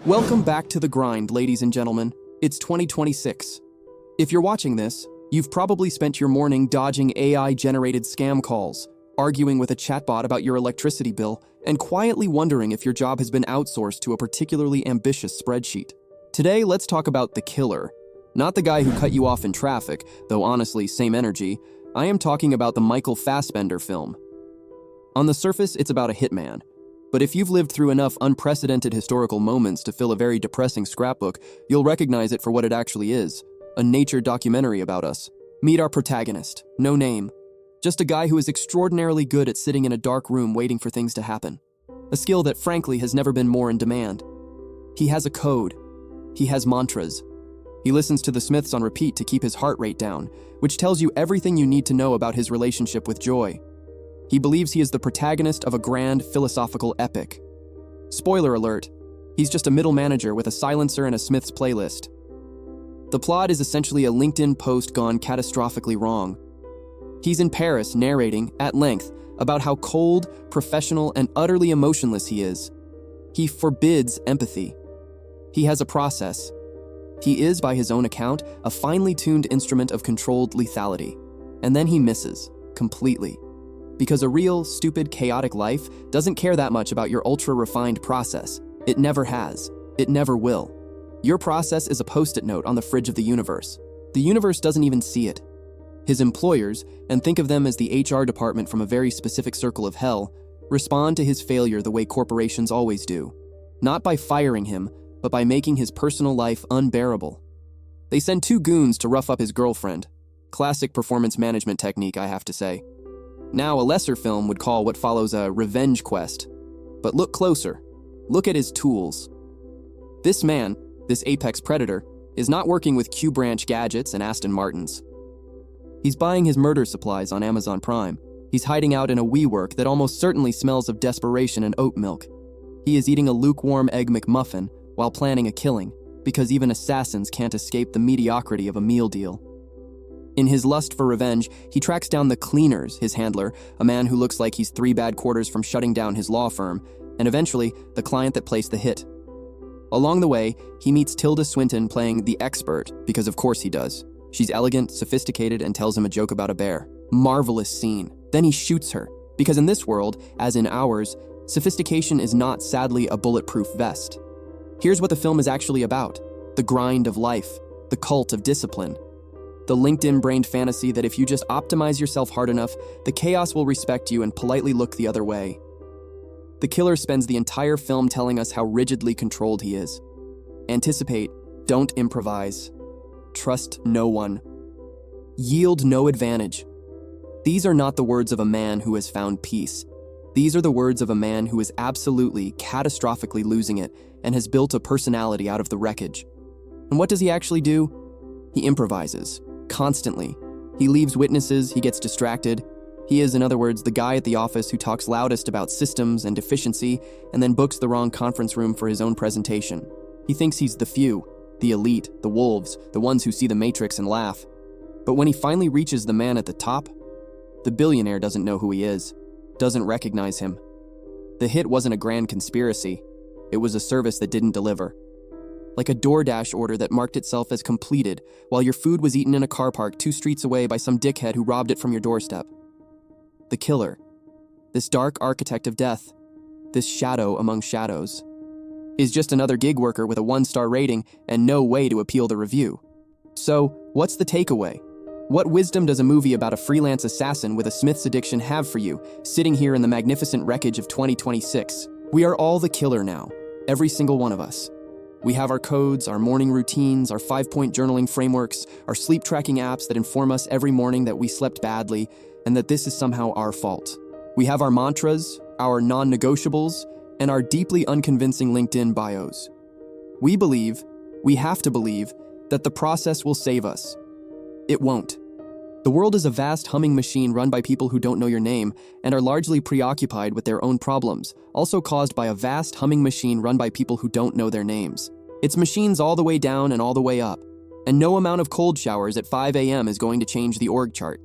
Welcome back to The Grind, ladies and gentlemen. It's 2026. If you're watching this, you've probably spent your morning dodging AI-generated scam calls, arguing with a chatbot about your electricity bill, and quietly wondering if your job has been outsourced to a particularly ambitious spreadsheet. Today, let's talk about the killer. Not the guy who cut you off in traffic, though honestly, same energy. I am talking about the Michael Fassbender film. On the surface, it's about a hitman. But if you've lived through enough unprecedented historical moments to fill a very depressing scrapbook, you'll recognize it for what it actually is, a nature documentary about us. Meet our protagonist, no name. Just a guy who is extraordinarily good at sitting in a dark room waiting for things to happen. A skill that frankly has never been more in demand. He has a code. He has mantras. He listens to the Smiths on repeat to keep his heart rate down, which tells you everything you need to know about his relationship with joy. He believes he is the protagonist of a grand philosophical epic. Spoiler alert, he's just a middle manager with a silencer and a Smiths playlist. The plot is essentially a LinkedIn post gone catastrophically wrong. He's in Paris narrating, at length, about how cold, professional, and utterly emotionless he is. He forbids empathy. He has a process. He is, by his own account, a finely tuned instrument of controlled lethality. And then he misses, completely. Because a real, stupid, chaotic life doesn't care that much about your ultra-refined process. It never has. It never will. Your process is a post-it note on the fridge of the universe. The universe doesn't even see it. His employers, and think of them as the HR department from a very specific circle of hell, respond to his failure the way corporations always do. Not by firing him, but by making his personal life unbearable. They send 2 goons to rough up his girlfriend. Classic performance management technique, I have to say. Now, a lesser film would call what follows a revenge quest. But look closer. Look at his tools. This man, this apex predator, is not working with Q Branch gadgets and Aston Martins. He's buying his murder supplies on Amazon Prime. He's hiding out in a WeWork that almost certainly smells of desperation and oat milk. He is eating a lukewarm Egg McMuffin while planning a killing, because even assassins can't escape the mediocrity of a meal deal. In his lust for revenge, he tracks down the Cleaners, his handler, a man who looks like he's 3 bad quarters from shutting down his law firm, and eventually, the client that placed the hit. Along the way, he meets Tilda Swinton playing the expert, because of course he does. She's elegant, sophisticated, and tells him a joke about a bear. Marvelous scene. Then he shoots her, because in this world, as in ours, sophistication is not, sadly, a bulletproof vest. Here's what the film is actually about: the grind of life, the cult of discipline. The LinkedIn-brained fantasy that if you just optimize yourself hard enough, the chaos will respect you and politely look the other way. The killer spends the entire film telling us how rigidly controlled he is. Anticipate, don't improvise. Trust no one. Yield no advantage. These are not the words of a man who has found peace. These are the words of a man who is absolutely, catastrophically losing it and has built a personality out of the wreckage. And what does he actually do? He improvises. Constantly. He leaves witnesses, he gets distracted. He is, in other words, the guy at the office who talks loudest about systems and efficiency and then books the wrong conference room for his own presentation. He thinks he's the few, the elite, the wolves, the ones who see the matrix and laugh. But when he finally reaches the man at the top, the billionaire doesn't know who he is, doesn't recognize him. The hit wasn't a grand conspiracy. It was a service that didn't deliver. Like a DoorDash order that marked itself as completed while your food was eaten in a car park 2 streets away by some dickhead who robbed it from your doorstep. The killer, this dark architect of death, this shadow among shadows, is just another gig worker with a 1-star rating and no way to appeal the review. So, what's the takeaway? What wisdom does a movie about a freelance assassin with a Smith's addiction have for you, sitting here in the magnificent wreckage of 2026? We are all the killer now, every single one of us. We have our codes, our morning routines, our 5-point journaling frameworks, our sleep tracking apps that inform us every morning that we slept badly and that this is somehow our fault. We have our mantras, our non-negotiables, and our deeply unconvincing LinkedIn bios. We have to believe, that the process will save us. It won't. The world is a vast humming machine run by people who don't know your name and are largely preoccupied with their own problems, also caused by a vast humming machine run by people who don't know their names. It's machines all the way down and all the way up, and no amount of cold showers at 5 a.m. is going to change the org chart.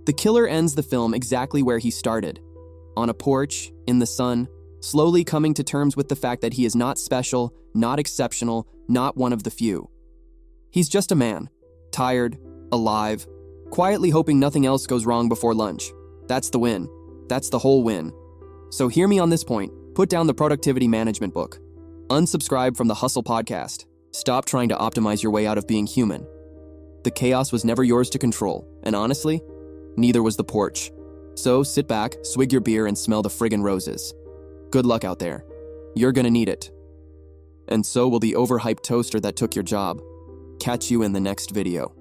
The killer ends the film exactly where he started, on a porch, in the sun, slowly coming to terms with the fact that he is not special, not exceptional, not one of the few. He's just a man, tired, alive, quietly hoping nothing else goes wrong before lunch. That's the win. That's the whole win. So hear me on this point. Put down the productivity management book. Unsubscribe from the Hustle podcast. Stop trying to optimize your way out of being human. The chaos was never yours to control, and honestly, neither was the porch. So sit back, swig your beer, and smell the friggin' roses. Good luck out there. You're gonna need it. And so will the overhyped toaster that took your job. Catch you in the next video.